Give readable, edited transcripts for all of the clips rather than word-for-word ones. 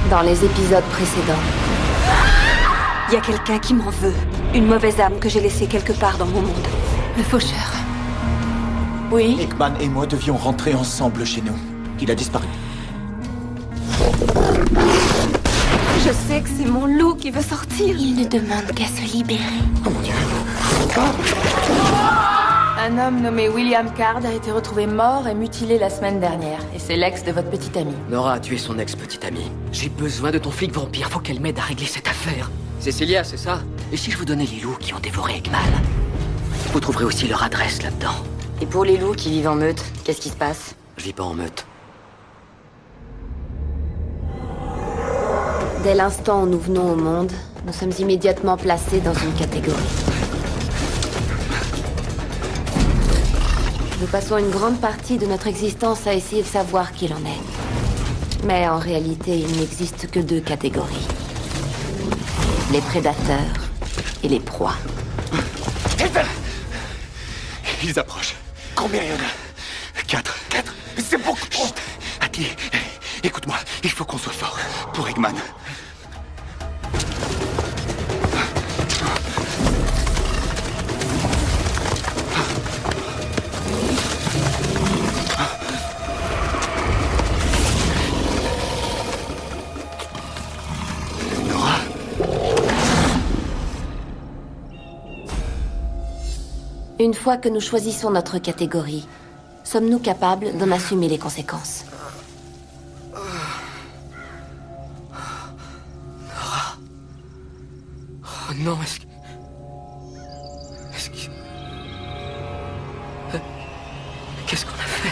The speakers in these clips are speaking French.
Dans les épisodes précédents, il y a quelqu'un qui m'en veut. Une mauvaise âme que j'ai laissée quelque part dans mon monde. Le faucheur. Oui. Eggman et moi devions rentrer ensemble chez nous. Il a disparu. Je sais que c'est mon loup qui veut sortir. Il ne demande qu'à se libérer. Oh mon Dieu. Un homme nommé William Card a été retrouvé mort et mutilé la semaine dernière. Et c'est l'ex de votre petite amie. Nora, tu es son ex-petite amie. J'ai besoin de ton flic vampire, faut qu'elle m'aide à régler cette affaire. Cécilia, c'est ça? Et si je vous donnais les loups qui ont dévoré Eggman? Vous trouverez aussi leur adresse là-dedans. Et pour les loups qui vivent en meute, qu'est-ce qui se passe? Je vis pas en meute. Dès l'instant où nous venons au monde, nous sommes immédiatement placés dans une catégorie. Nous passons une grande partie de notre existence à essayer de savoir qui l'on est. Mais en réalité, il n'existe que deux catégories. Les prédateurs et les proies. Ils approchent. Combien il y en a? 4. 4? C'est beaucoup trop. Atli, écoute-moi. Il faut qu'on soit fort. Pour Eggman. Nora? Une fois que nous choisissons notre catégorie, sommes-nous capables d'en assumer les conséquences? Oh non, est-ce que... Qu'est-ce qu'on a fait?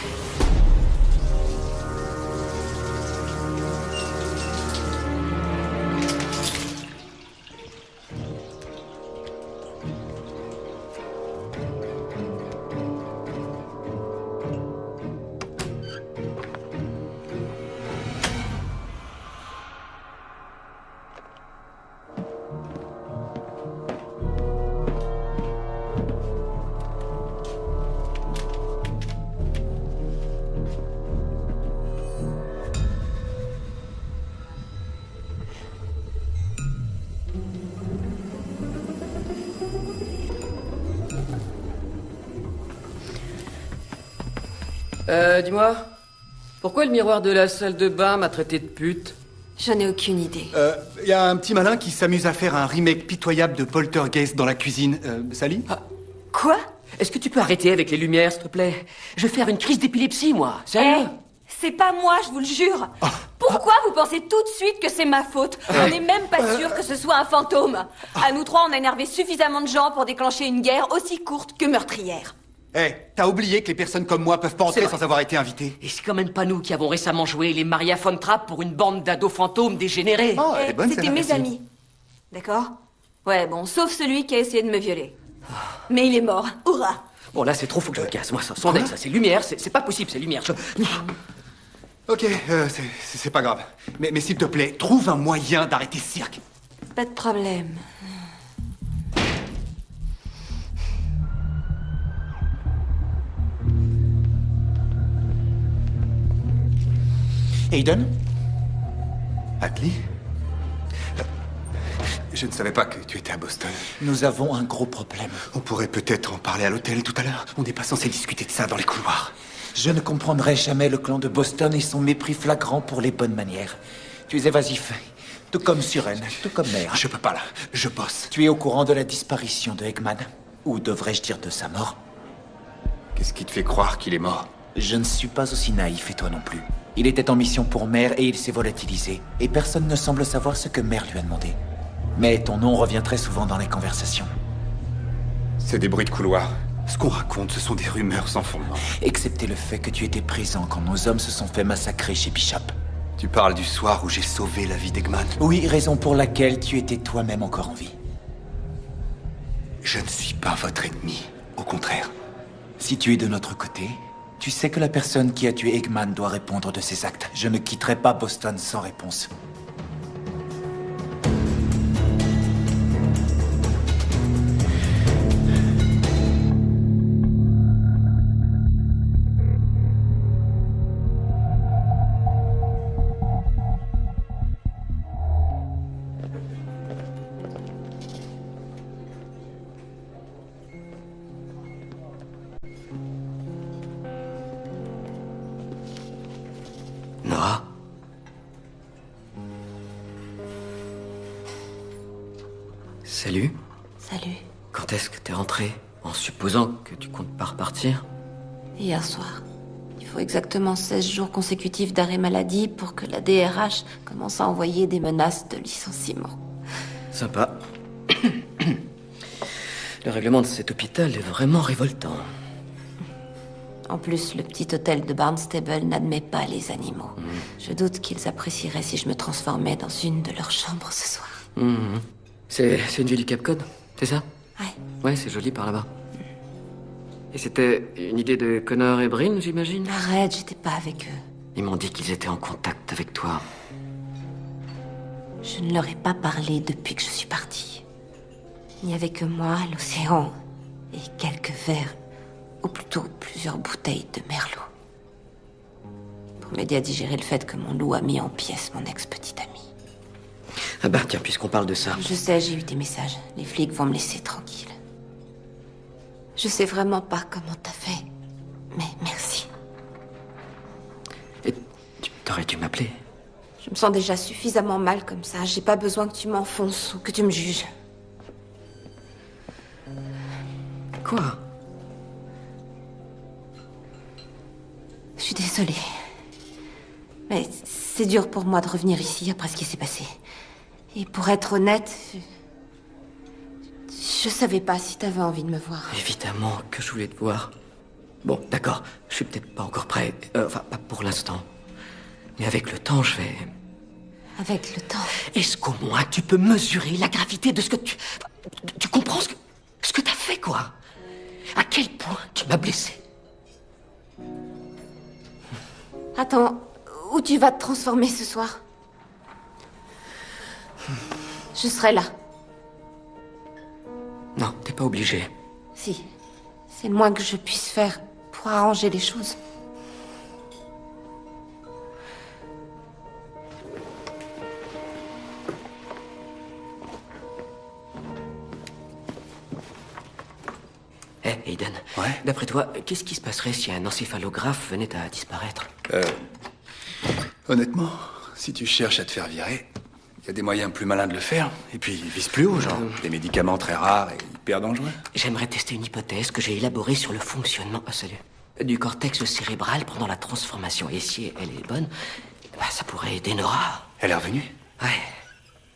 Dis-moi, pourquoi le miroir de la salle de bain m'a traité de pute? Je n'ai aucune idée. Il y a un petit malin qui s'amuse à faire un remake pitoyable de Poltergeist dans la cuisine. Sally? Quoi? Est-ce que tu peux arrêter avec les lumières, s'il te plaît? Je vais faire une crise d'épilepsie, moi. Sérieux? C'est pas moi, je vous le jure. Pourquoi vous pensez tout de suite que c'est ma faute? On n'est même pas sûr que ce soit un fantôme. À nous trois, on a énervé suffisamment de gens pour déclencher une guerre aussi courte que meurtrière. T'as oublié que les personnes comme moi peuvent pas entrer sans avoir été invitées? Et c'est quand même pas nous qui avons récemment joué les Maria von Trapp pour une bande d'ados fantômes dégénérés. Oh, elle est bonne, C'était celle-là, mes merci. amis. D'accord? Ouais, bon, sauf celui qui a essayé de me violer. Mais il est mort. Hurrah! Bon, là, c'est trop, faut que je le casse. Moi, ça, sans deck, ça, c'est lumière, c'est pas possible, c'est lumière. Ok, c'est pas grave. Mais s'il te plaît, trouve un moyen d'arrêter ce cirque. Pas de problème. Aiden? Atli? Je ne savais pas que tu étais à Boston. Nous avons un gros problème. On pourrait peut-être en parler à l'hôtel tout à l'heure. On n'est pas censé discuter de ça dans les couloirs. Je ne comprendrai jamais le clan de Boston et son mépris flagrant pour les bonnes manières. Tu es évasif, tout comme Suren, tout comme Mère. Je peux pas là, je bosse. Tu es au courant de la disparition de Eggman? Ou devrais-je dire de sa mort? Qu'est-ce qui te fait croire qu'il est mort? Je ne suis pas aussi naïf et toi non plus. Il était en mission pour Mère et il s'est volatilisé. Et personne ne semble savoir ce que Mère lui a demandé. Mais ton nom revient très souvent dans les conversations. C'est des bruits de couloir. Ce qu'on raconte, ce sont des rumeurs sans fondement. Excepté le fait que tu étais présent quand nos hommes se sont fait massacrer chez Bishop. Tu parles du soir où j'ai sauvé la vie d'Eggman. Oui, raison pour laquelle tu étais toi-même encore en vie. Je ne suis pas votre ennemi. Au contraire. Si tu es de notre côté, tu sais que la personne qui a tué Eggman doit répondre de ses actes. Je ne quitterai pas Boston sans réponse. Nora. Salut. Salut. Quand est-ce que t'es rentrée? En supposant que tu comptes pas repartir? Hier soir. Il faut exactement 16 jours consécutifs d'arrêt maladie pour que la DRH commence à envoyer des menaces de licenciement. Sympa. Le règlement de cet hôpital est vraiment révoltant. En plus, le petit hôtel de Barnstable n'admet pas les animaux. Je doute qu'ils apprécieraient si je me transformais dans une de leurs chambres ce soir. C'est une vue du Cap Cod, c'est ça? Ouais. Ouais, c'est joli par là-bas. Et c'était une idée de Connor et Bryn, j'imagine? Arrête, j'étais pas avec eux. Ils m'ont dit qu'ils étaient en contact avec toi. Je ne leur ai pas parlé depuis que je suis partie. Il n'y avait que moi, l'océan, et quelques verres, ou plutôt plusieurs bouteilles de Merlot. Pour m'aider à digérer le fait que mon loup a mis en pièces mon ex-petite amie. Ah bah tiens, puisqu'on parle de ça. Je sais, j'ai eu tes messages. Les flics vont me laisser tranquille. Je sais vraiment pas comment t'as fait, mais merci. Et tu t'aurais dû m'appeler. Je me sens déjà suffisamment mal comme ça. J'ai pas besoin que tu m'enfonces ou que tu me juges. Quoi? Je suis désolée. Mais c'est dur pour moi de revenir ici après ce qui s'est passé. Et pour être honnête, je savais pas si t'avais envie de me voir. Évidemment que je voulais te voir. Bon, d'accord, je suis peut-être pas encore prêt. Enfin, pas pour l'instant. Mais avec le temps, je vais... Avec le temps. Est-ce qu'au moins tu peux mesurer la gravité de ce que tu... Tu comprends ce que t'as fait, quoi? À quel point tu m'as blessé? Attends, où tu vas te transformer ce soir? Je serai là. Non, t'es pas obligé. Si. C'est le moins que je puisse faire pour arranger les choses. Hé, Aiden. Ouais? D'après toi, qu'est-ce qui se passerait si un encéphalographe venait à disparaître? Honnêtement, si tu cherches à te faire virer, il y a des moyens plus malins de le faire. Et puis, ils visent plus haut, genre des médicaments très rares et hyper dangereux. J'aimerais tester une hypothèse que j'ai élaborée sur le fonctionnement... du cortex cérébral pendant la transformation. Et si elle est bonne, bah, ça pourrait aider Nora. Elle est revenue? Ouais.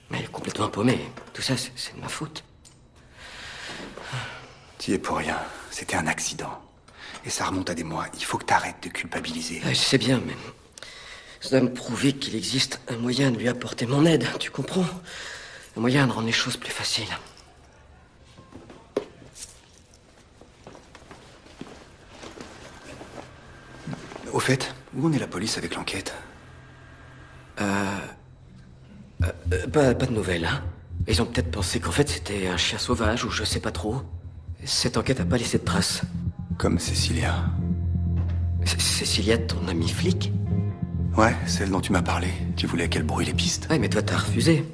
Mais elle est complètement paumée. Tout ça, c'est de ma faute. T'y es pour rien. C'était un accident. Et ça remonte à des mois. Il faut que t'arrêtes de culpabiliser. Ouais, je sais bien, mais... ça doit me prouver qu'il existe un moyen de lui apporter mon aide, tu comprends? Un moyen de rendre les choses plus faciles. Au fait, où en est la police avec l'enquête? Pas de nouvelles, hein. Ils ont peut-être pensé qu'en fait c'était un chien sauvage ou je sais pas trop. Cette enquête a pas laissé de traces. Comme Cecilia. Cecilia, ton amie flic? Ouais, celle dont tu m'as parlé. Tu voulais qu'elle brouille les pistes. Ouais, mais toi t'as refusé.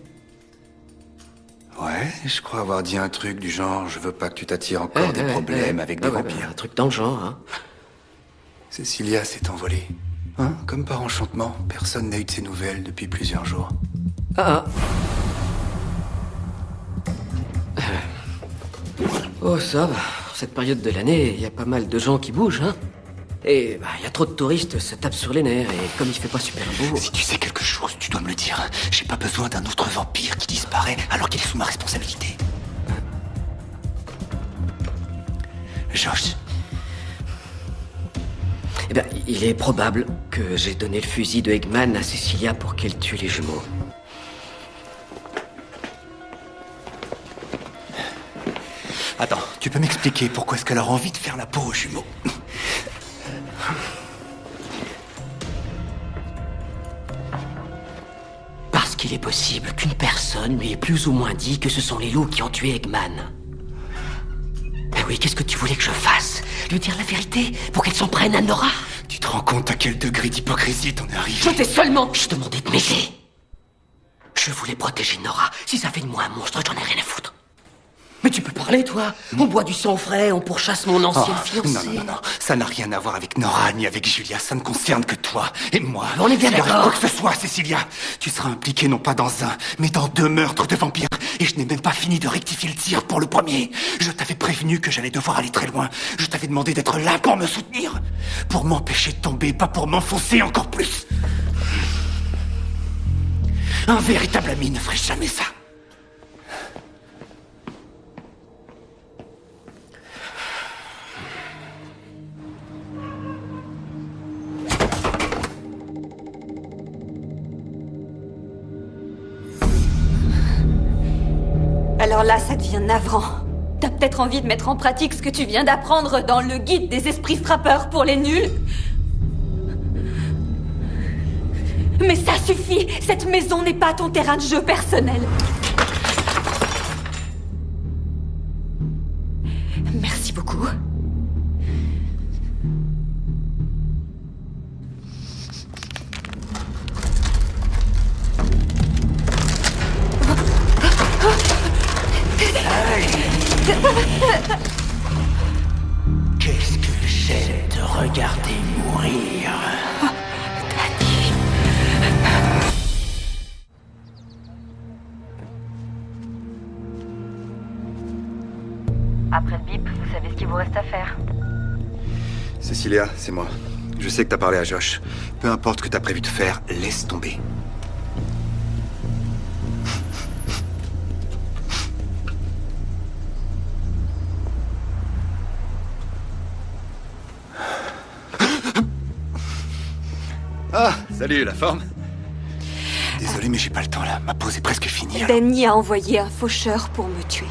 Ouais, je crois avoir dit un truc du genre, je veux pas que tu t'attires encore des problèmes avec des vampires. Un truc dans le genre, hein. Cecilia s'est envolée. Hein, comme par enchantement, personne n'a eu de ses nouvelles depuis plusieurs jours. Oh, ça va. Cette période de l'année, il y a pas mal de gens qui bougent, hein. Et bah, il y a trop de touristes, ça tape sur les nerfs, et comme il fait pas super beau... Si tu sais quelque chose, tu dois me le dire. J'ai pas besoin d'un autre vampire qui disparaît alors qu'il est sous ma responsabilité. Josh. Eh bien, il est probable que j'ai donné le fusil de Eggman à Cecilia pour qu'elle tue les jumeaux. Attends, tu peux m'expliquer pourquoi est-ce qu'elle a envie de faire la peau aux jumeaux? Parce qu'il est possible qu'une personne lui ait plus ou moins dit que ce sont les loups qui ont tué Eggman. Mais oui, qu'est-ce que tu voulais que je fasse? Lui dire la vérité pour qu'elle s'en prenne à Nora? Tu te rends compte à quel degré d'hypocrisie t'en es arrivé? Je t'ai seulement demandé de m'aider. Je voulais protéger Nora. Si ça fait de moi un monstre, j'en ai rien à foutre. Mais tu peux parler, toi. On boit du sang frais, on pourchasse mon ancienne fiancée. Non. Ça n'a rien à voir avec Nora ni avec Julia. Ça ne concerne que toi et moi. On est bien S'il y d'accord. a quoi que ce soit, Cecilia, tu seras impliquée non pas dans un, mais dans 2 meurtres de vampires. Et je n'ai même pas fini de rectifier le tir pour le premier. Je t'avais prévenu que j'allais devoir aller très loin. Je t'avais demandé d'être là pour me soutenir. Pour m'empêcher de tomber, pas pour m'enfoncer encore plus. Un véritable ami ne ferait jamais ça. Alors là, ça devient navrant. T'as peut-être envie de mettre en pratique ce que tu viens d'apprendre dans le guide des esprits frappeurs pour les nuls. Mais ça suffit! Cette maison n'est pas ton terrain de jeu personnel. Merci beaucoup. Qu'est-ce que j'aime de regarder mourir. Après le bip, vous savez ce qu'il vous reste à faire. Cecilia, c'est moi. Je sais que t'as parlé à Josh. Peu importe ce que t'as prévu de faire, laisse tomber. Ah, salut, la forme? Désolé, mais j'ai pas le temps là. Ma pause est presque finie. Danny a envoyé un faucheur pour me tuer.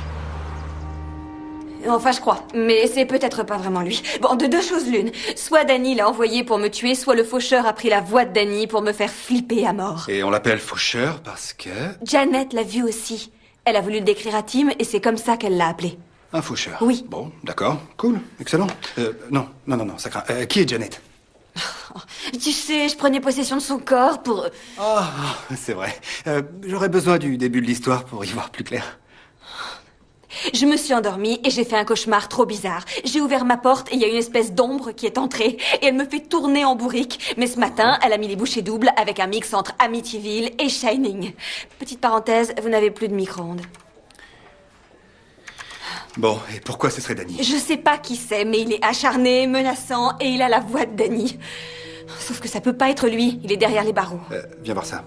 Enfin, je crois. Mais c'est peut-être pas vraiment lui. Bon, de 2 choses l'une. Soit Danny l'a envoyé pour me tuer, soit le faucheur a pris la voix de Danny pour me faire flipper à mort. Et on l'appelle faucheur parce que... Janet l'a vu aussi. Elle a voulu le décrire à Tim et c'est comme ça qu'elle l'a appelé. Un faucheur. Oui. Bon, d'accord. Cool. Excellent. Non, ça craint. Qui est Janet? Tu sais, je prenais possession de son corps pour... Ah, c'est vrai. J'aurais besoin du début de l'histoire pour y voir plus clair. Je me suis endormie et j'ai fait un cauchemar trop bizarre. J'ai ouvert ma porte et il y a une espèce d'ombre qui est entrée et elle me fait tourner en bourrique. Mais ce matin, elle a mis les bouchées doubles avec un mix entre Amityville et Shining. Petite parenthèse, vous n'avez plus de micro-ondes. Bon, et pourquoi ce serait Danny? Je sais pas qui c'est, mais il est acharné, menaçant et il a la voix de Danny. Sauf que ça peut pas être lui, il est derrière les barreaux. Viens voir ça.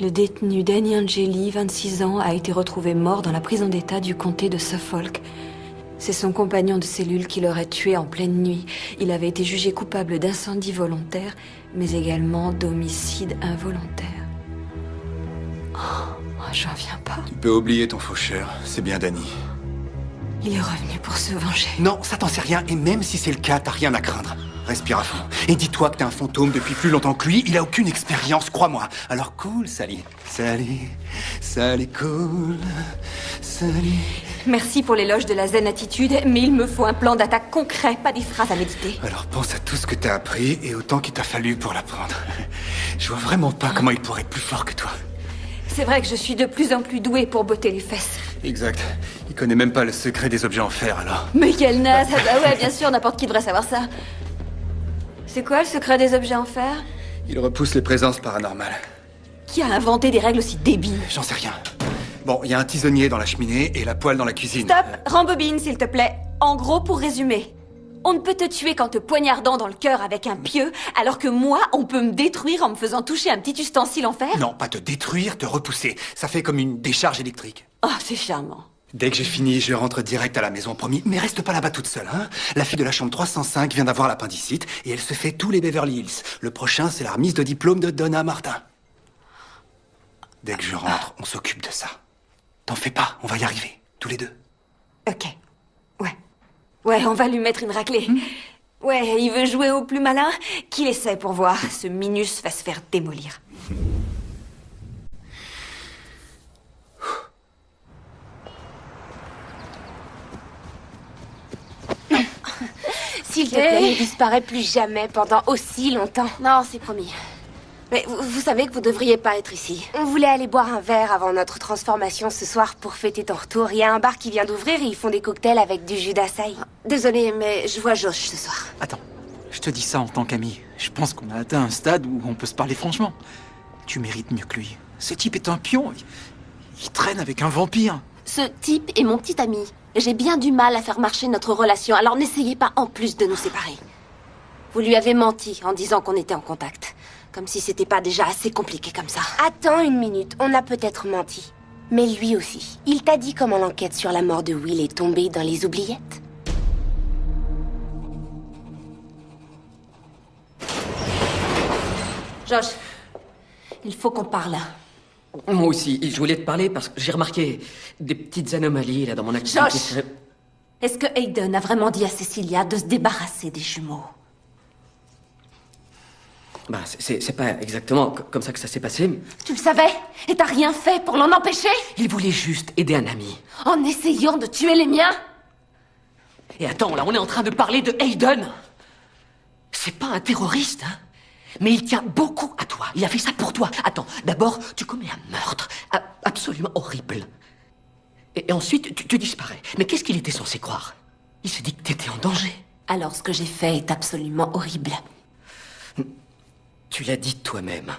Le détenu Danny Angeli, 26 ans, a été retrouvé mort dans la prison d'État du comté de Suffolk. C'est son compagnon de cellule qui l'aurait tué en pleine nuit. Il avait été jugé coupable d'incendie volontaire, mais également d'homicide involontaire. Oh, j'en viens pas. Tu peux oublier ton faucheur, c'est bien Danny. Il est revenu pour se venger. Non, ça t'en sait rien, et même si c'est le cas, t'as rien à craindre. Respire à fond. Et dis-toi que t'es un fantôme depuis plus longtemps que lui, il a aucune expérience, crois-moi. Alors cool, Sally. Sally cool. Sally. Merci pour l'éloge de la zen attitude, mais il me faut un plan d'attaque concret, pas des phrases à méditer. Alors pense à tout ce que t'as appris et autant qu'il t'a fallu pour l'apprendre. Je vois vraiment pas comment il pourrait être plus fort que toi. C'est vrai que je suis de plus en plus douée pour botter les fesses. Exact. Il connaît même pas le secret des objets en fer, alors. Mais quelle naze! Ah ouais, bien sûr, n'importe qui devrait savoir ça. C'est quoi le secret des objets en fer? Il repousse les présences paranormales. Qui a inventé des règles aussi débiles? J'en sais rien. Bon, il y a un tisonnier dans la cheminée et la poêle dans la cuisine. Stop! Rembobine, s'il te plaît. En gros, pour résumer, on ne peut te tuer qu'en te poignardant dans le cœur avec un pieu, alors que moi, on peut me détruire en me faisant toucher un petit ustensile en fer? Non, pas te détruire, te repousser. Ça fait comme une décharge électrique. Oh, c'est charmant. Dès que j'ai fini, je rentre direct à la maison, promis. Mais reste pas là-bas toute seule, hein. La fille de la chambre 305 vient d'avoir l'appendicite et elle se fait tous les Beverly Hills. Le prochain, c'est la remise de diplôme de Donna Martin. Dès que je rentre, on s'occupe de ça. T'en fais pas, on va y arriver, tous les deux. Ok. Ouais, on va lui mettre une raclée. Ouais, il veut jouer au plus malin? Qu'il essaie pour voir. Ce Minus va se faire démolir. S'il te plaît, ne disparaît plus jamais pendant aussi longtemps. Non, c'est promis. Mais vous savez que vous devriez pas être ici. On voulait aller boire un verre avant notre transformation ce soir pour fêter ton retour. Il y a un bar qui vient d'ouvrir et ils font des cocktails avec du jus d'acai. Désolée, mais je vois Josh ce soir. Attends, je te dis ça en tant qu'ami. Je pense qu'on a atteint un stade où on peut se parler franchement. Tu mérites mieux que lui. Ce type est un pion. Il traîne avec un vampire. Ce type est mon petit ami. J'ai bien du mal à faire marcher notre relation, alors n'essayez pas en plus de nous séparer. Vous lui avez menti en disant qu'on était en contact. Comme si c'était pas déjà assez compliqué comme ça. Attends une minute, on a peut-être menti. Mais lui aussi. Il t'a dit comment l'enquête sur la mort de Will est tombée dans les oubliettes? Josh, il faut qu'on parle. Moi aussi, je voulais te parler parce que j'ai remarqué des petites anomalies là dans mon activité. Josh! Est-ce que Hayden a vraiment dit à Cecilia de se débarrasser des jumeaux? Bah, c'est pas exactement comme ça que ça s'est passé. Tu le savais? Et t'as rien fait pour l'en empêcher? Il voulait juste aider un ami. En essayant de tuer les miens? Et attends, là, on est en train de parler de Hayden. C'est pas un terroriste, hein. Mais il tient beaucoup à toi. Il a fait ça pour toi. Attends, d'abord, tu commets un meurtre absolument horrible. Et ensuite, tu disparais. Mais qu'est-ce qu'il était censé croire? Il s'est dit que t'étais en danger. Alors ce que j'ai fait est absolument horrible. Tu l'as dit toi-même.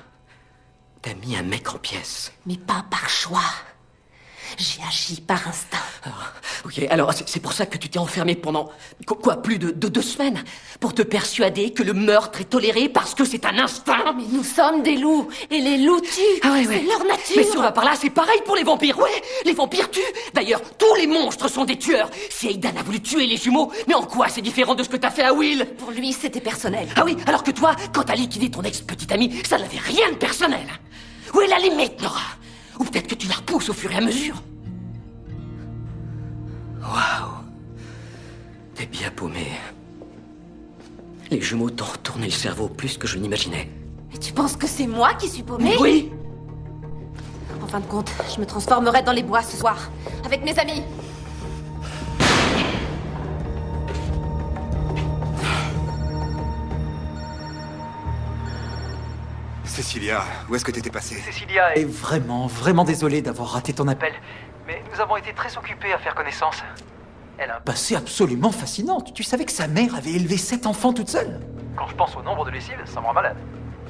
T'as mis un mec en pièces. Mais pas par choix. J'ai agi par instinct. Ok, alors c'est pour ça que tu t'es enfermé pendant, quoi, plus de 2 semaines? Pour te persuader que le meurtre est toléré parce que c'est un instinct? Mais nous sommes des loups, et les loups tuent. Ah ouais. C'est leur nature. Mais si on va par là, c'est pareil pour les vampires. Ouais, les vampires tuent. D'ailleurs, tous les monstres sont des tueurs. Si Hayden a voulu tuer les jumeaux, mais en quoi c'est différent de ce que t'as fait à Will? Pour lui, c'était personnel. Ah oui, alors que toi, quand t'as liquidé ton ex-petite amie, ça n'avait rien de personnel. Où est la limite, Nora? Ou peut-être que tu la repousses au fur et à mesure. Waouh. T'es bien paumé. Les jumeaux t'ont retourné le cerveau plus que je n'imaginais. Mais tu penses que c'est moi qui suis paumée? Oui. En fin de compte, je me transformerai dans les bois ce soir, avec mes amis. Cecilia, où est-ce que t'étais passée? Cecilia Et est... vraiment, vraiment désolé d'avoir raté ton appel. Mais nous avons été très occupés à faire connaissance. Elle a... Bah, c'est absolument fascinant. Tu savais que sa mère avait élevé 7 enfants toute seule? Quand je pense au nombre de lessives, ça me rend malade.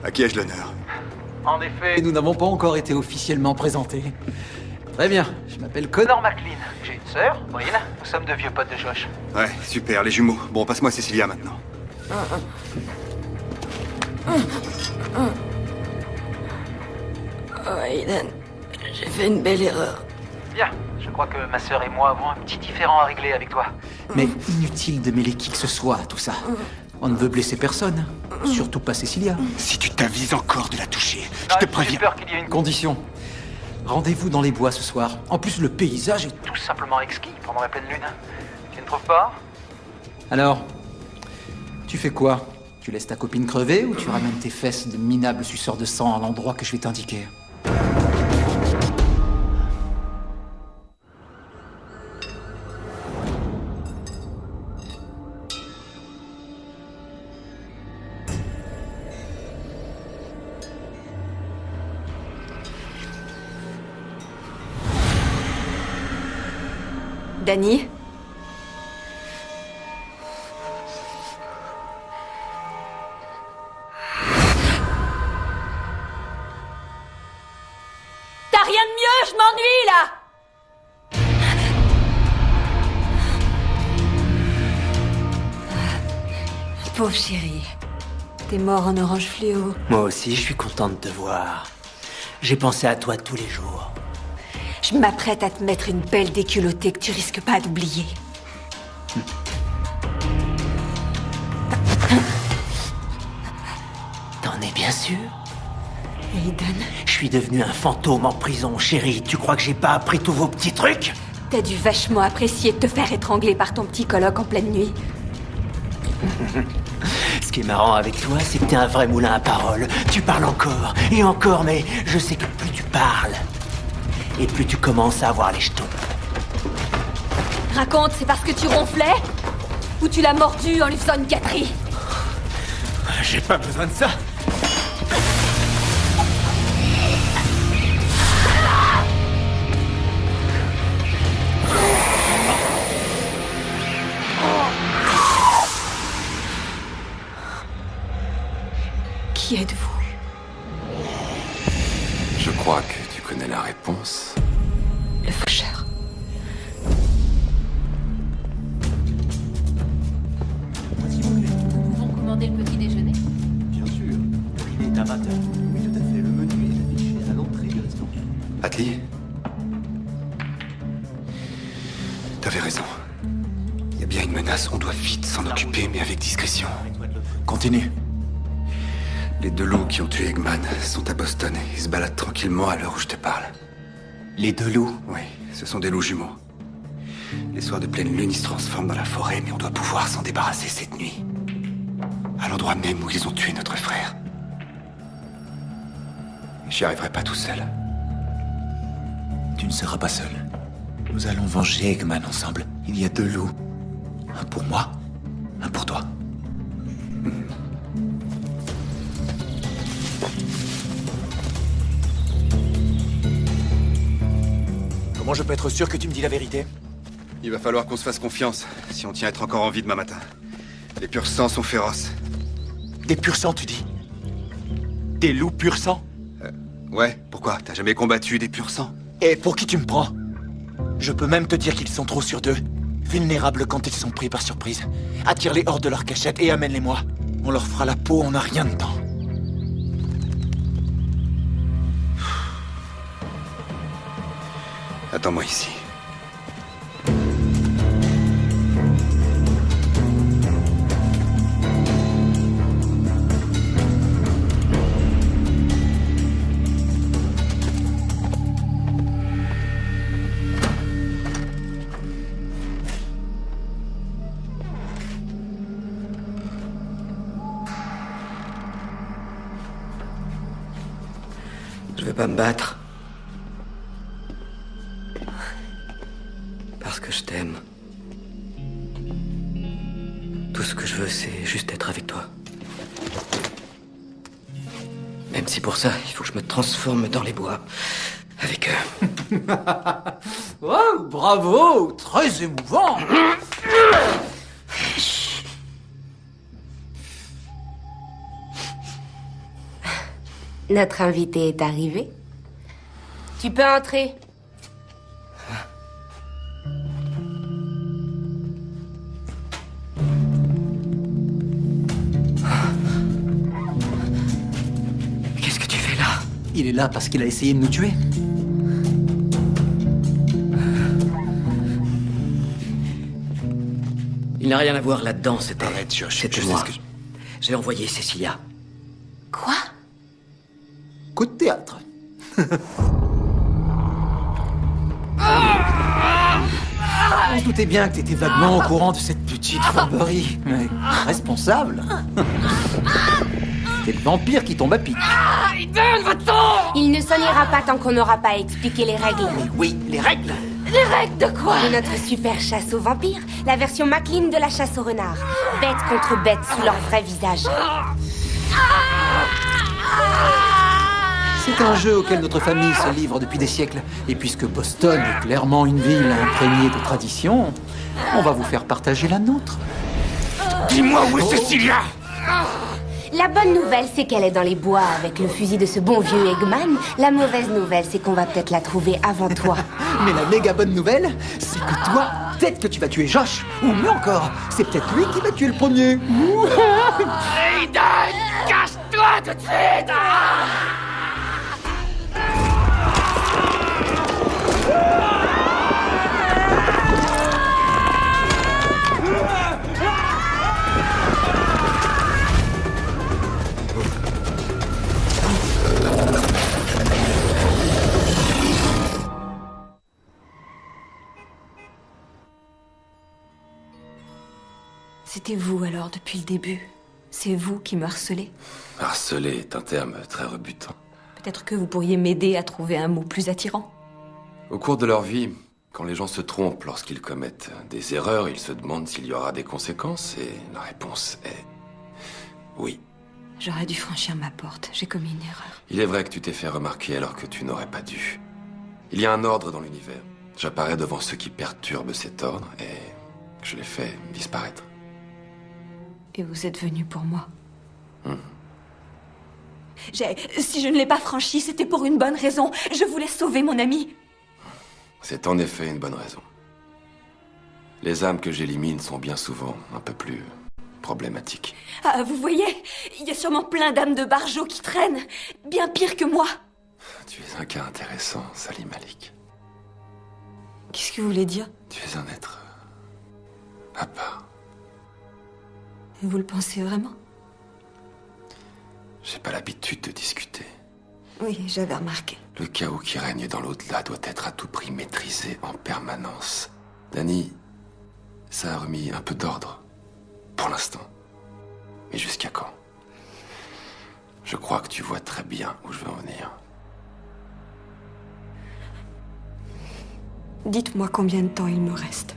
À qui ai-je l'honneur? En effet... Et nous n'avons pas encore été officiellement présentés. Très bien, je m'appelle Connor. Connor McLean. J'ai une sœur, Will. Nous sommes de vieux potes de Josh. Ouais, super, les jumeaux. Bon, passe-moi Cecilia maintenant. Oh, Hayden, j'ai fait une belle erreur. Bien. Je crois que ma sœur et moi avons un petit différend à régler avec toi. Mais inutile de mêler qui que ce soit à tout ça. On ne veut blesser personne. Surtout pas Cecilia. Si tu t'avises encore de la toucher, je Ah, te J'ai préviens. peur qu'il y ait une... Condition. Rendez-vous dans les bois ce soir. En plus, le paysage est... Tout simplement exquis pendant la pleine lune. Tu ne trouves pas? Alors, tu fais quoi? Tu laisses ta copine crever ou tu ramènes tes fesses de minables suceurs de sang à l'endroit que je vais t'indiquer? Danny? T'as rien de mieux, je m'ennuie là! Pauvre chérie. T'es mort en orange fluo. Moi aussi, je suis content de te voir. J'ai pensé à toi tous les jours. Je m'apprête à te mettre une belle déculottée que tu risques pas d'oublier. T'en es bien sûr? Hayden, Je suis devenu un fantôme en prison, chérie. Tu crois que j'ai pas appris tous vos petits trucs? t'as dû vachement apprécier de te faire étrangler par ton petit coloc en pleine nuit. Ce qui est marrant avec toi, c'est que t'es un vrai moulin à paroles. Tu parles encore, et encore, mais je sais que plus tu parles, et plus tu commences à avoir les jetons. Raconte, c'est parce que tu ronflais? Ou tu l'as mordu en lui faisant une gâterie? J'ai pas besoin de ça. Qui êtes-vous? Je crois que tu connais la réponse. Le faucheur. Nous pouvons commander le petit déjeuner? Bien sûr. Il est à 20h. Oui, tout à fait. Le menu est affiché à l'entrée du restaurant. Atli, t'avais raison. Il y a bien une menace, on doit vite s'en occuper, mais avec discrétion. Continue. Les deux loups qui ont tué Eggman sont à Boston et ils se baladent tranquillement à l'heure où je te parle. Les deux loups? Oui, ce sont des loups jumeaux. Les soirs de pleine lune, ils se transforment dans la forêt, mais on doit pouvoir s'en débarrasser cette nuit. À l'endroit même où ils ont tué notre frère. J'y arriverai pas tout seul. Tu ne seras pas seul. Nous allons venger Eggman ensemble. Il y a deux loups. Un pour moi, un pour toi. Comment je peux être sûr que tu me dis la vérité? Il va falloir qu'on se fasse confiance, si on tient à être encore en vie demain matin. Les purs sangs sont féroces. Des pur sang, tu dis? Des loups pur sang? Ouais, pourquoi? T'as jamais combattu des purs sangs? Et pour qui tu me prends? Je peux même te dire qu'ils sont trop sûrs d'eux. Vulnérables quand ils sont pris par surprise. Attire-les hors de leur cachette et amène-les-moi. On leur fera la peau, on n'a rien de temps. Attends-moi ici. Je vais pas me battre. Parce que je t'aime. Tout ce que je veux, c'est juste être avec toi. Même si pour ça, il faut que je me transforme dans les bois. Avec eux. Oh, bravo! Très émouvant! Notre invité est arrivé. Tu peux entrer. Qu'est-ce que tu fais là? Il est là parce qu'il a essayé de nous tuer. Il n'a rien à voir là-dedans, c'était... Arrête, Josh. C'était Je sais moi. ce que je- J'ai envoyé Cecilia. Quoi? Coup de théâtre. On se doutait bien que t'étais vaguement au courant de cette petite fourberie. Mais responsable? C'est le vampire qui tombe à pic. Il ne s'en ira pas tant qu'on n'aura pas expliqué les règles. Oui, les règles. Les règles de quoi? De notre super chasse aux vampires, la version McLean de la chasse aux renards. Bête contre bête sous leur vrai visage. C'est un jeu auquel notre famille se livre depuis des siècles. Et puisque Boston est clairement une ville imprégnée de traditions, on va vous faire partager la nôtre. Dis-moi où est Cecilia? La bonne nouvelle, c'est qu'elle est dans les bois avec le fusil de ce bon vieux Eggman. La mauvaise nouvelle, c'est qu'on va peut-être la trouver avant toi. Mais la méga bonne nouvelle, c'est que toi, peut-être que tu vas tuer Josh. Ou mieux encore, c'est peut-être lui qui va tuer le premier. Aiden! Cache-toi tout de suite! C'était vous alors depuis le début. C'est vous qui me harcelez. Harceler est un terme très rebutant. Peut-être que vous pourriez m'aider à trouver un mot plus attirant. Au cours de leur vie, quand les gens se trompent lorsqu'ils commettent des erreurs, ils se demandent s'il y aura des conséquences, et la réponse est oui. J'aurais dû franchir ma porte. J'ai commis une erreur. Il est vrai que tu t'es fait remarquer alors que tu n'aurais pas dû. Il y a un ordre dans l'univers. J'apparais devant ceux qui perturbent cet ordre, et je les fais disparaître. Et vous êtes venu pour moi. Si je ne l'ai pas franchi, c'était pour une bonne raison. Je voulais sauver mon ami. C'est en effet une bonne raison. Les âmes que j'élimine sont bien souvent un peu plus problématiques. Ah, vous voyez, il y a sûrement plein d'âmes de barjots qui traînent. Bien pire que moi. Tu es un cas intéressant, Salim Malik. Qu'est-ce que vous voulez dire? Tu es un être à part. Vous le pensez vraiment? J'ai pas l'habitude de discuter. Oui, j'avais remarqué. Le chaos qui règne dans l'au-delà doit être à tout prix maîtrisé en permanence. Dani, ça a remis un peu d'ordre. Pour l'instant. Mais jusqu'à quand? Je crois que tu vois très bien où je veux en venir. Dites-moi combien de temps il me reste.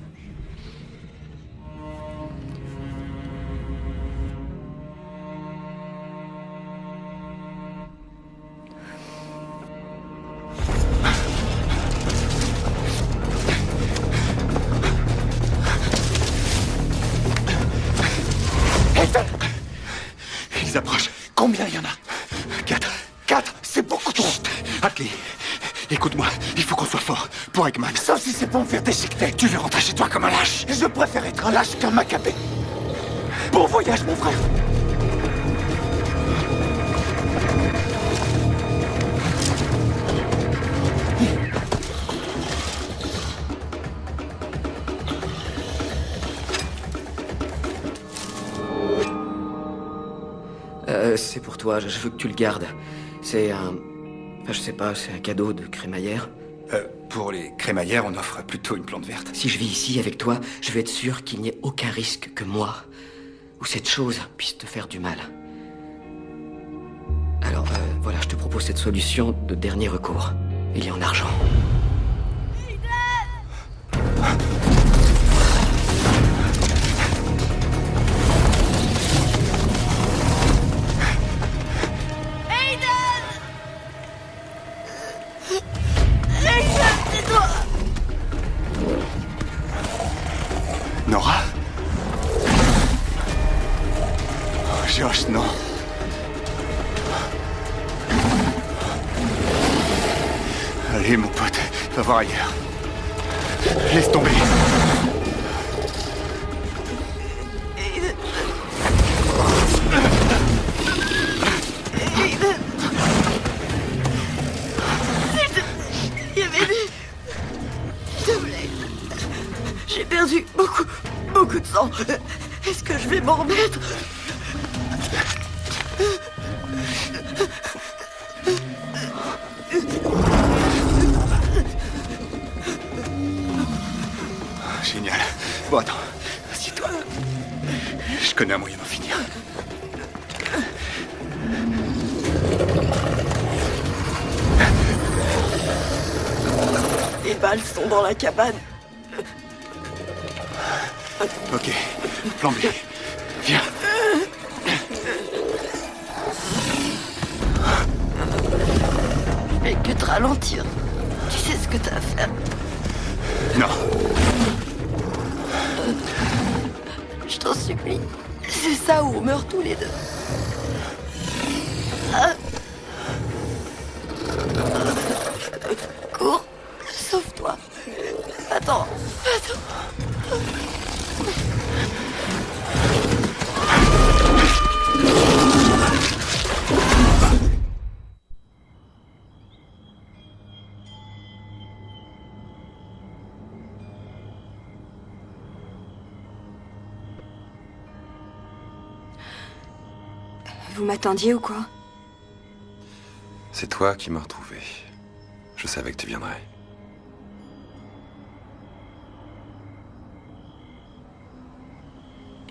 Ils approchent. Combien il y en a? 4. 4, c'est beaucoup trop. Atli, écoute-moi, il faut qu'on soit fort pour Eggman. Sauf si c'est pour me faire déchiqueter. Tu veux rentrer chez toi comme un lâche? Je préfère être un lâche qu'un macabé. Bon voyage, mon frère. C'est pour toi, je veux que tu le gardes. C'est un... Enfin, je sais pas, c'est un cadeau de crémaillère. Pour les crémaillères, on offre plutôt une plante verte. Si je vis ici avec toi, je vais être sûr qu'il n'y ait aucun risque que moi ou cette chose puisse te faire du mal. Alors, voilà, je te propose cette solution de dernier recours. Il y a en argent. Nora? Oh, Josh, non. Allez, mon pote, va voir ailleurs. Laisse tomber. J'ai perdu beaucoup de sang. Est-ce que je vais m'en remettre? Génial. Bon, attends. Assieds-toi. Je connais un moyen d'en finir. Les balles sont dans la cabane. Ok. Plan B. Viens. Je fais que te ralentir. Tu sais ce que t'as à faire. Non. Je t'en supplie. C'est ça où on meurt tous les deux. Ah. Cours. Sauve-toi. Attends. Vous m'attendiez ou quoi? C'est toi qui m'as retrouvé. Je savais que tu viendrais.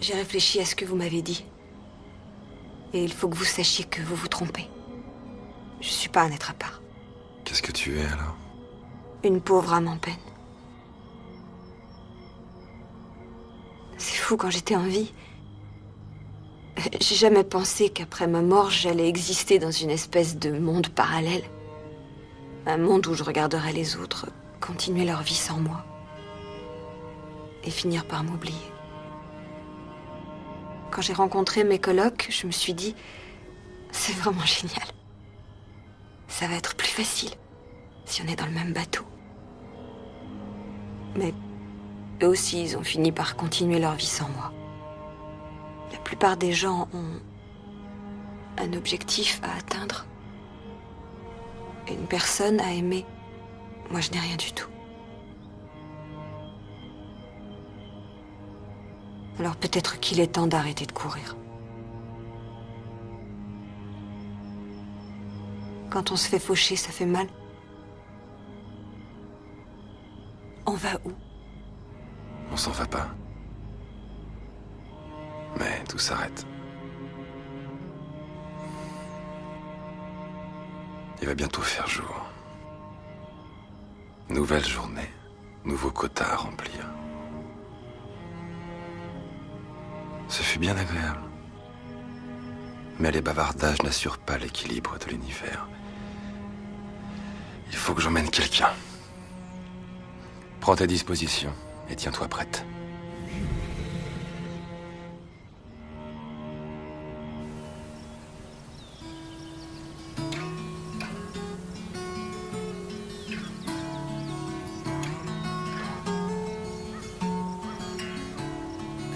J'ai réfléchi à ce que vous m'avez dit. Et il faut que vous sachiez que vous vous trompez. Je suis pas un être à part. Qu'est-ce que tu es alors? Une pauvre âme en peine. C'est fou, quand j'étais en vie, j'ai jamais pensé qu'après ma mort, j'allais exister dans une espèce de monde parallèle. Un monde où je regarderais les autres continuer leur vie sans moi. Et finir par m'oublier. Quand j'ai rencontré mes colocs, je me suis dit, c'est vraiment génial. ça va être plus facile si on est dans le même bateau. Mais eux aussi, ils ont fini par continuer leur vie sans moi. La plupart des gens ont un objectif à atteindre. Une personne à aimer. Moi, je n'ai rien du tout. Alors peut-être qu'il est temps d'arrêter de courir. Quand on se fait faucher, ça fait mal. On va où? On s'en va pas. Mais tout s'arrête. Il va bientôt faire jour. Nouvelle journée, nouveau quota à remplir. Ce fut bien agréable. Mais les bavardages n'assurent pas l'équilibre de l'univers. Il faut que j'emmène quelqu'un. Prends tes dispositions et tiens-toi prête.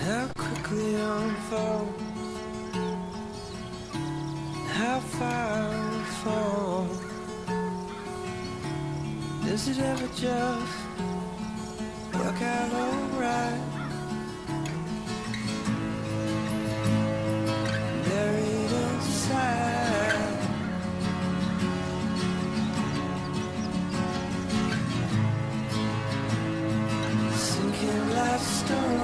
How quickly unfolds, how far we fall. Does it ever just work out alright? Buried inside, sinking like stone.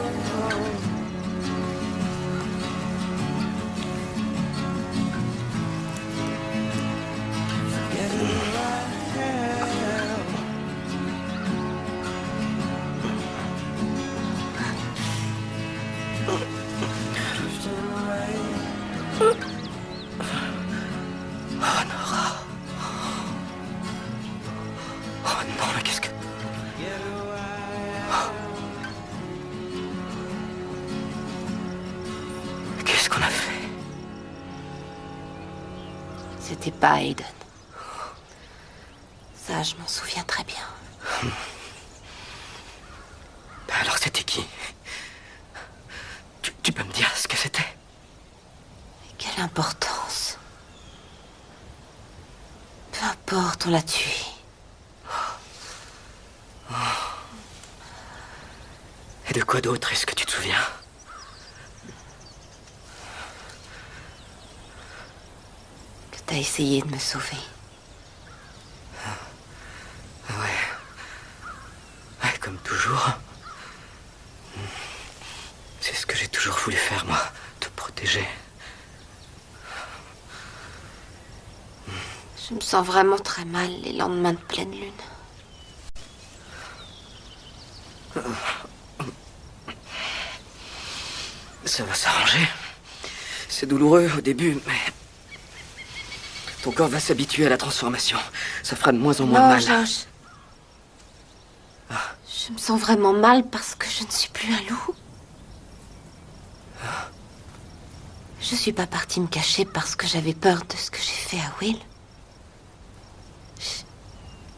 C'était pas Aiden. Ça, je m'en souviens très bien. Alors c'était qui? Tu peux me dire ce que c'était? Mais quelle importance. Peu importe, on l'a tué. Et de quoi d'autre est-ce que tu te souviens? T'as essayé de me sauver. Ouais, comme toujours. C'est ce que j'ai toujours voulu faire, moi. Te protéger. Je me sens vraiment très mal les lendemains de pleine lune. Ça va s'arranger. C'est douloureux au début, mais... ton corps va s'habituer à la transformation. Ça fera de moins en moins mal. George. Je me sens vraiment mal parce que je ne suis plus un loup. Je suis pas partie me cacher parce que j'avais peur de ce que j'ai fait à Will.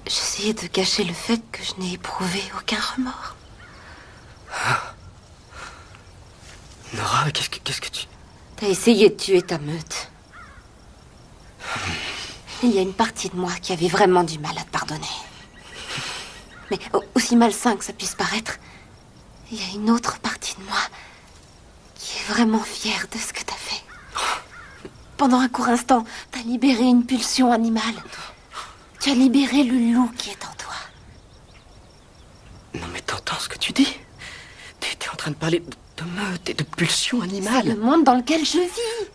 J'essayais de cacher le fait que je n'ai éprouvé aucun remords. Nora, qu'est-ce que tu... T'as essayé de tuer ta meute. Il y a une partie de moi qui avait vraiment du mal à te pardonner. Mais aussi malsain que ça puisse paraître, il y a une autre partie de moi qui est vraiment fière de ce que t'as fait. Pendant un court instant, t'as libéré une pulsion animale. Tu as libéré le loup qui est en toi. Non mais t'entends ce que tu dis? T'es en train de parler de meute et de pulsion animale. C'est le monde dans lequel je vis.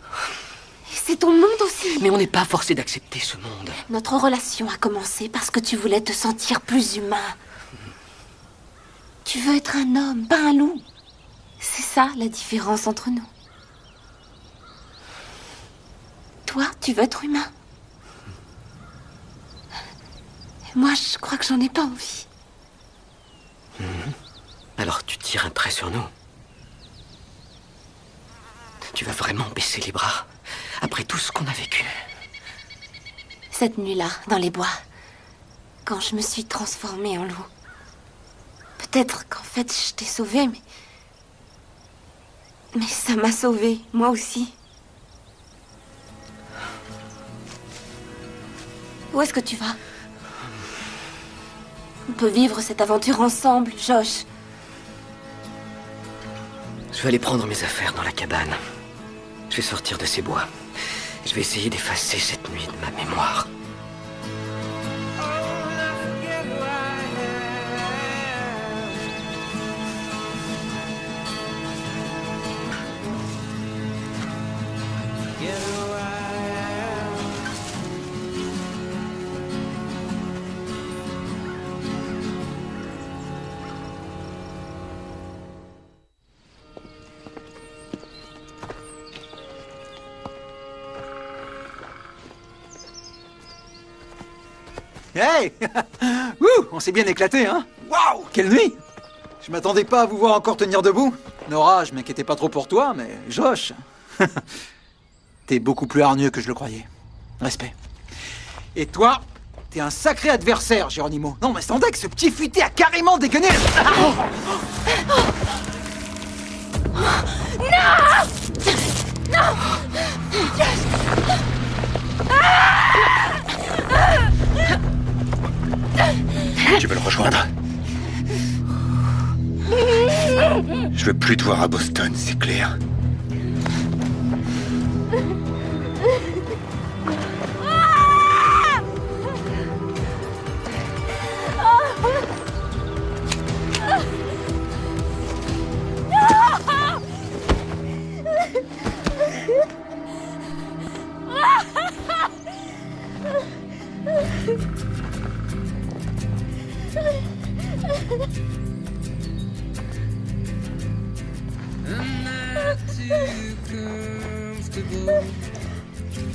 Et c'est ton monde aussi. Mais on n'est pas forcé d'accepter ce monde. Notre relation a commencé parce que tu voulais te sentir plus humain. Tu veux être un homme, pas un loup. C'est ça la différence entre nous. Toi, tu veux être humain. Et moi, je crois que j'en ai pas envie. Alors tu tires un trait sur nous. Tu vas vraiment baisser les bras après tout ce qu'on a vécu. Cette nuit-là, dans les bois. Quand je me suis transformée en loup. Peut-être qu'en fait, je t'ai sauvée, mais ça m'a sauvée, moi aussi. Où est-ce que tu vas? On peut vivre cette aventure ensemble, Josh. Je vais aller prendre mes affaires dans la cabane. Je vais sortir de ces bois. Je vais essayer d'effacer cette nuit de ma mémoire. Hey Ouh, on s'est bien éclaté, hein? Waouh, quelle nuit! Je m'attendais pas à vous voir encore tenir debout. Nora, je m'inquiétais pas trop pour toi, mais Josh... T'es beaucoup plus hargneux que je le croyais. Respect. Et toi, t'es un sacré adversaire, Geronimo. Non, mais sans deck, ce petit futé a carrément déconné. Non! Non! Tu veux le rejoindre? Je veux plus te voir à Boston, c'est clair.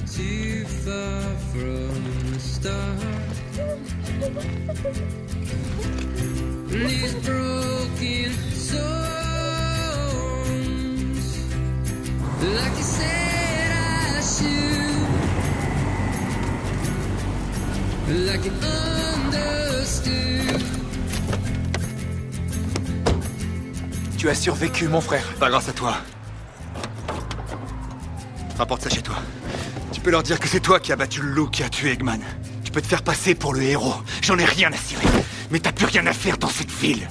Too far from the start. These broken songs, like you said I should, like you understood. Tu as survécu, mon frère. Pas grâce à toi. Rapporte ça chez toi. Tu peux leur dire que c'est toi qui as battu le loup qui a tué Eggman. Tu peux te faire passer pour le héros. J'en ai rien à cirer. Mais t'as plus rien à faire dans cette ville.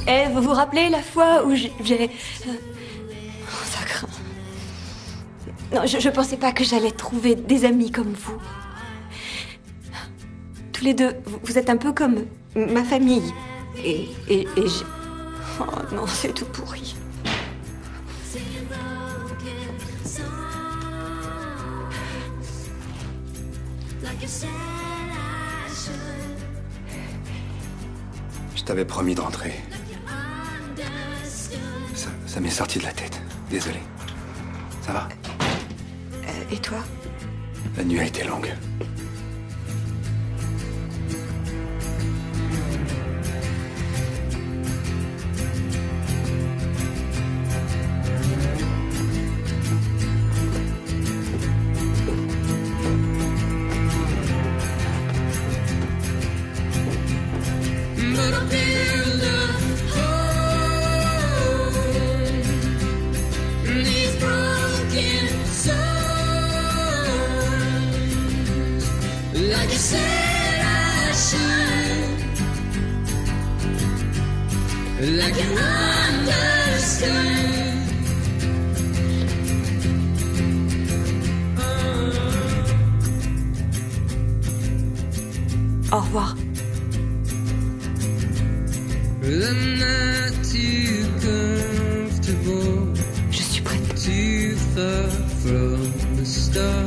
Eh, vous vous rappelez la fois où j'ai... Oh, ça craint. Non, je pensais pas que j'allais trouver des amis comme vous. Tous les deux, vous êtes un peu comme ma famille. Et j'ai... Oh non, c'est tout pourri. Je t'avais promis de rentrer. Ça m'est sorti de la tête. Désolé. Ça va? Et toi? La nuit a été longue. Au revoir. Je suis prête. Too far from the start.